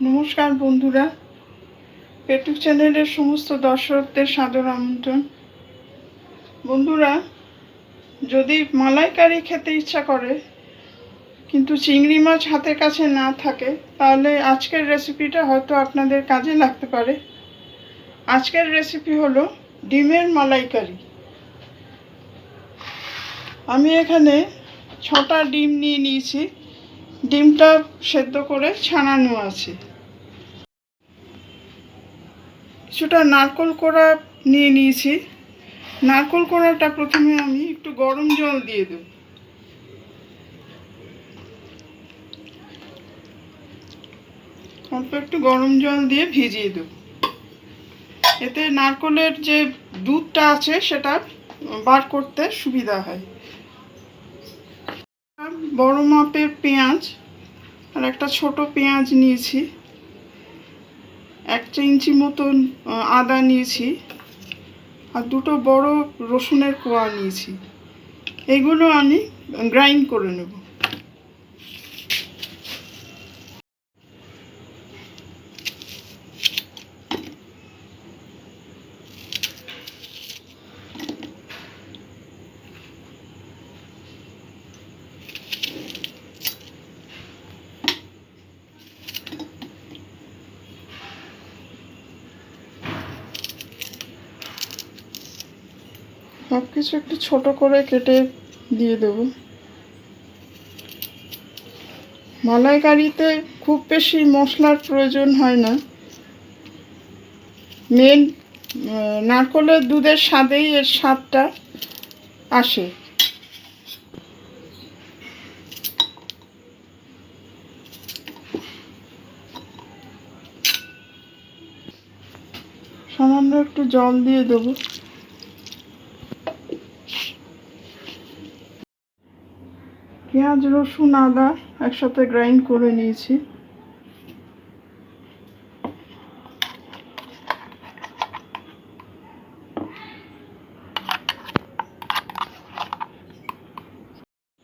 নমস্কার বন্ধুরা, পেটু চ্যানেলের সমস্ত দর্শকদের সাদর আমন্ত্রণ। বন্ধুরা, যদি মালাইকারি খেতে ইচ্ছা করে কিন্তু চিংড়ি মাছ হাতের কাছে না থাকে, তাহলে আজকের রেসিপিটা হয়তো আপনাদের কাজে লাগতে পারে। আজকের রেসিপি হলো ডিমের মালাইকারি। আমি এখানে 6টা ডিম নিয়ে নিয়েছি। ডিমটা সেদ্ধ করে ছাড়ানো আছে। কিছুটা নারকেল কোড়া নিয়ে নিয়েছি। নারকেল কোড়াটা প্রথমে আমি একটু গরম জল দিয়ে দেব। অল্প একটু গরম জল দিয়ে ভিজিয়ে দেব। এতে নারকেলের যে দুধটা আছে সেটা বার করতে সুবিধা হয়। বড় মাপের পেঁয়াজ আর একটা ছোট পেঁয়াজ নিয়েছি। 1 ইঞ্চি মতন আদা নিয়েছি আর 2টো বড় রসুনের কোয়া নিয়েছি। এগুলো আমি গ্রাইন্ড করে নেব। সব কিছু একটু ছোট করে কেটে দিয়ে দেব। মালাইকারিতে খুব বেশি মশলার প্রয়োজন হয় না। মেন নারকেলের দুধের স্বাদেই এর স্বাদটা আসে। সামান্য একটু জল দিয়ে দেবো। পেঁয়াজ, রসুন, আদা একসাথে গ্রাইন্ড করে নিয়েছি।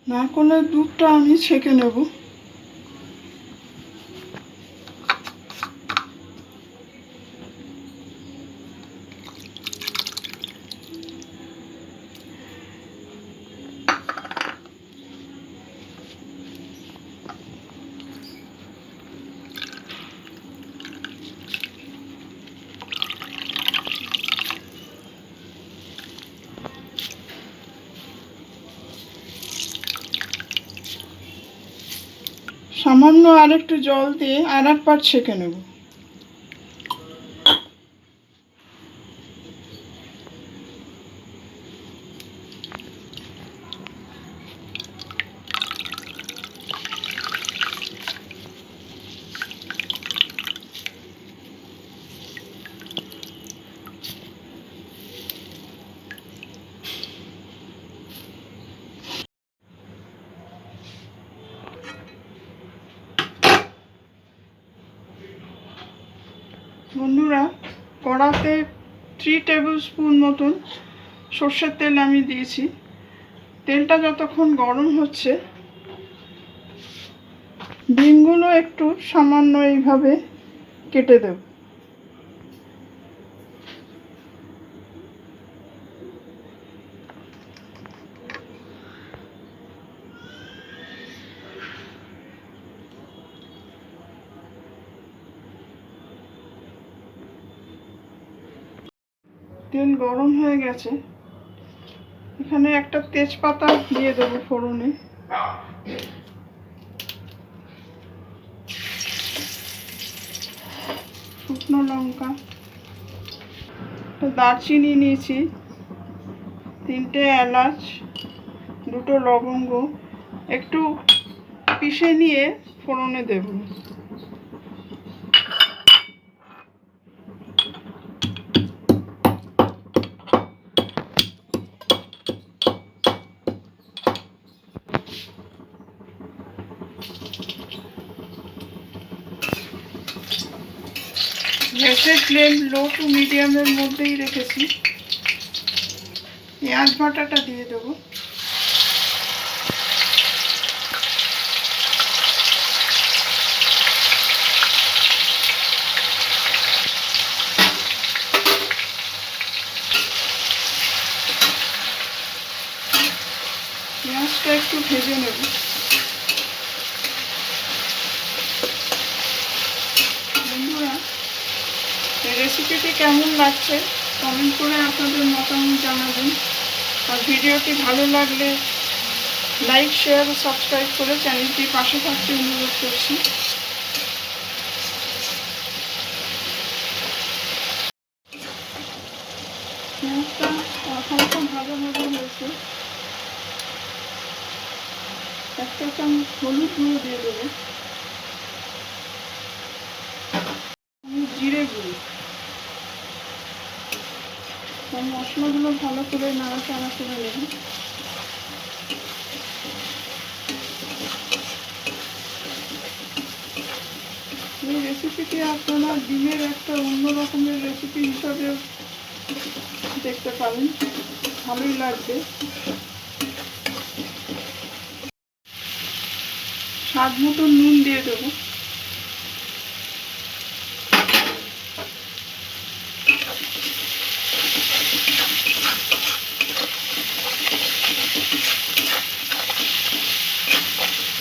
নারকেলের দুধটা আমি ছেঁকে নেব। সামান্য আরেকটু জল দিয়ে আর একবার ছেঁকে নেব। বন্ধুরা, কড়াতে 3 টেবিল স্পুন মতন সর্ষের তেল আমি দিয়েছি। তেলটা যতক্ষণ গরম হচ্ছে, ডিমগুলো একটু সামান্য এইভাবে কেটে দেব। তেল গরম হয়ে গেছে। এখানে একটা তেজপাতা দিয়ে দেবো ফোড়নে। শুকনো লঙ্কা, দারচিনি নিয়েছি, 3টে এলাচ, 2টো লবঙ্গ একটু পিষে নিয়ে ফোড়নে দেব। গ্যাসের ফ্লেম লো টু মিডিয়ামের মধ্যেই রেখেছি। পেঁয়াজ বাটাটা দিয়ে দেবো। ভেজে নেব। বন্ধুরা, এই রেসিপিটি কেমন লাগছে কমেন্ট করে আপনাদের মতামত জানাবেন। আর ভিডিওটি ভালো লাগলে লাইক, শেয়ার ও সাবস্ক্রাইব করে চ্যানেলটির পাশে থাকতে অনুরোধ করছি। পেঁয়াজটা হালকা ভাজা ভাজা হয়েছে। একটা চামচ হলুদ গুঁড়ো দিয়ে দেবো, জিরে গুঁড়ো। মশলাগুলো ভালো করে নাড়াচাড়া করে নেব। এই রেসিপিটি আপনারা ডিমের একটা অন্য রকমের রেসিপি হিসাবে দেখতে পারেন, ভালোই লাগবে। স্বাদ মতো নুন দিয়ে দেবো।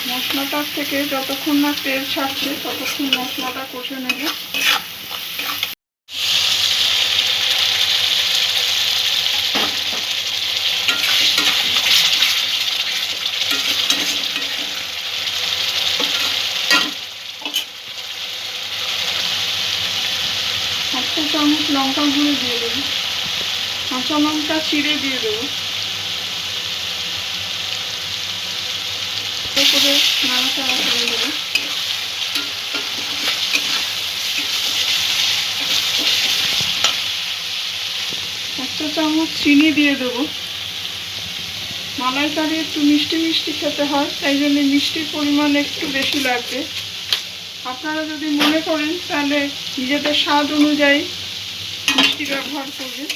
মশলাটার থেকে যতক্ষণ না তেল ছাড়ছে ততক্ষণ মশলাটা কষে নেব। একটা চামচ লঙ্কা গুঁড়ো দিয়ে দেবো, কাঁচা লঙ্কা চিড়ে দিয়ে দেবো। করে নাড়াচাড়া করে দেবো। একটা চামচ চিনি দিয়ে দেবো। মালাইকারি একটু মিষ্টি মিষ্টি খেতে হয়, তাই জন্য মিষ্টির পরিমাণ একটু বেশি লাগবে। আপনারা যদি মনে করেন তাহলে নিজেদের স্বাদ অনুযায়ী মিষ্টি ব্যবহার করবেন।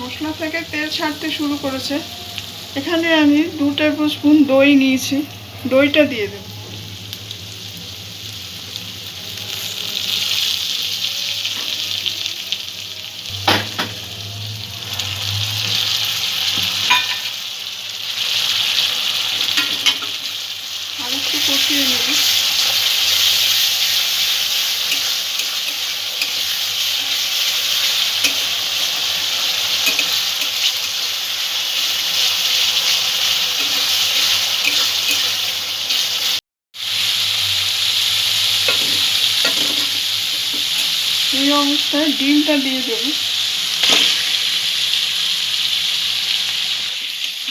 মশলা থেকে তেল ছাড়তে শুরু করেছে। এখানে আমি 2 টেবিল স্পুন দই নিয়েছি, দইটা দিয়ে দেব। আর একটু কষিয়ে নেব। এই অবস্থায় ডিমটা দিয়ে দেব।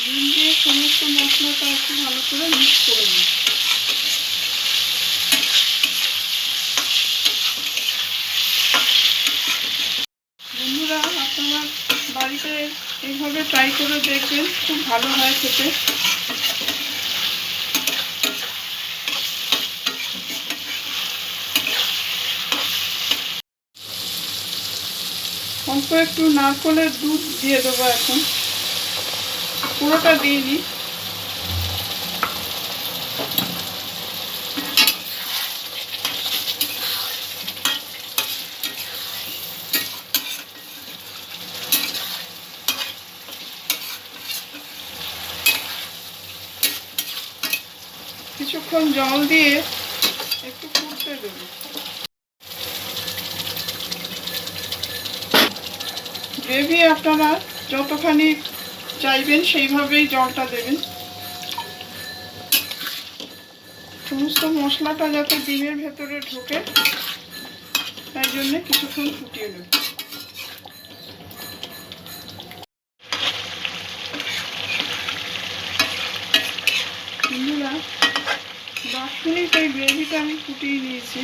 ডিম দিয়ে সমস্ত মশলাটা একটু ভালো করে মিক্স করে নেব। বন্ধুরা, আপনারা বাড়িতে এইভাবে ট্রাই করে দেখবেন, খুব ভালো হয় খেতে। অল্প একটু নারকেলের দুধ দিয়ে দেবো, এখন পুরোটা দিইনি। কিছুক্ষণ জল দিয়ে একটু ফুটতে দেবো। গ্রেভি আপনারা যতখানি চাইবেন সেইভাবেই জলটা দেবেন। সমস্ত মশলাটা যাতে ডিমের ভেতরে ঢোকে তাই জন্য কিছুক্ষণ ফুটিয়ে নেব। বন্ধুরা, 10 মিনিট এই গ্রেভিটা আমি ফুটিয়ে নিয়েছি।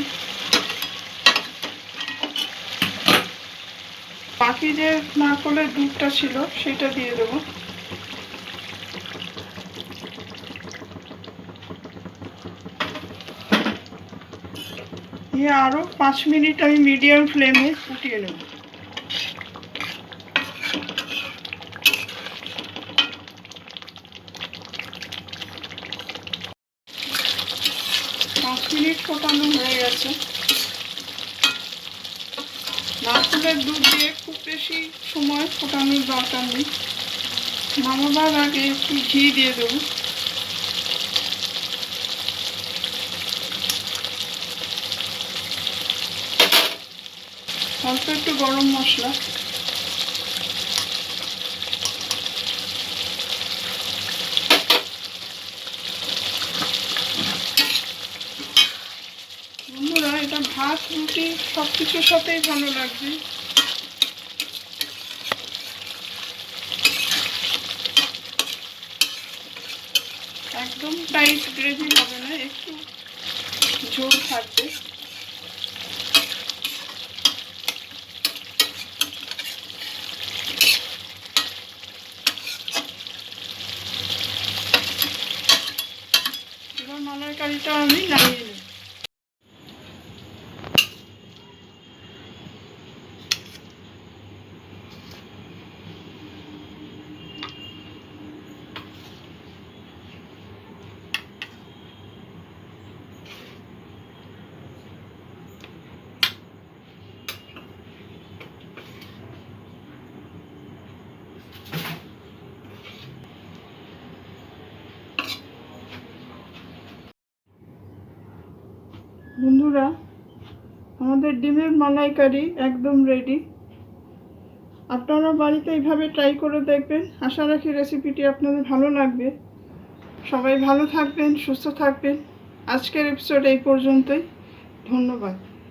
বাকি যে নারকেলের দুধটা ছিল সেটা দিয়ে দেবো। দিয়ে আরও 5 মিনিট আমি মিডিয়াম ফ্লেমে ফুটিয়ে নেব। 5 মিনিট ফোটানো হয়ে গেছে। নারকেলের দুধ দিয়ে খুব বেশি সময় ফোটানোর দরকার নেই। নামাবার আগে একটু ঘি দিয়ে দেবো। অল্প একটু গরম মশলা, বন্ধুরা এটা ভাত রুটি সব কিছুর সাথেই ভালো লাগবে। একদম টাইট গ্রেভি হবে না, একটু ঝোল থাকবে। এবার মালাইকারিটা আমি নামিয়ে নেব। বন্ধুরা আমাদের ডিমের মালাইকারি একদম রেডি। আপনারা বাড়িতে এইভাবে ট্রাই করে দেখবেন। আশা রাখি রেসিপিটি আপনাদের ভালো লাগবে। সবাই ভালো থাকবেন, সুস্থ থাকবেন। আজকের এপিসোড এই পর্যন্তই। ধন্যবাদ।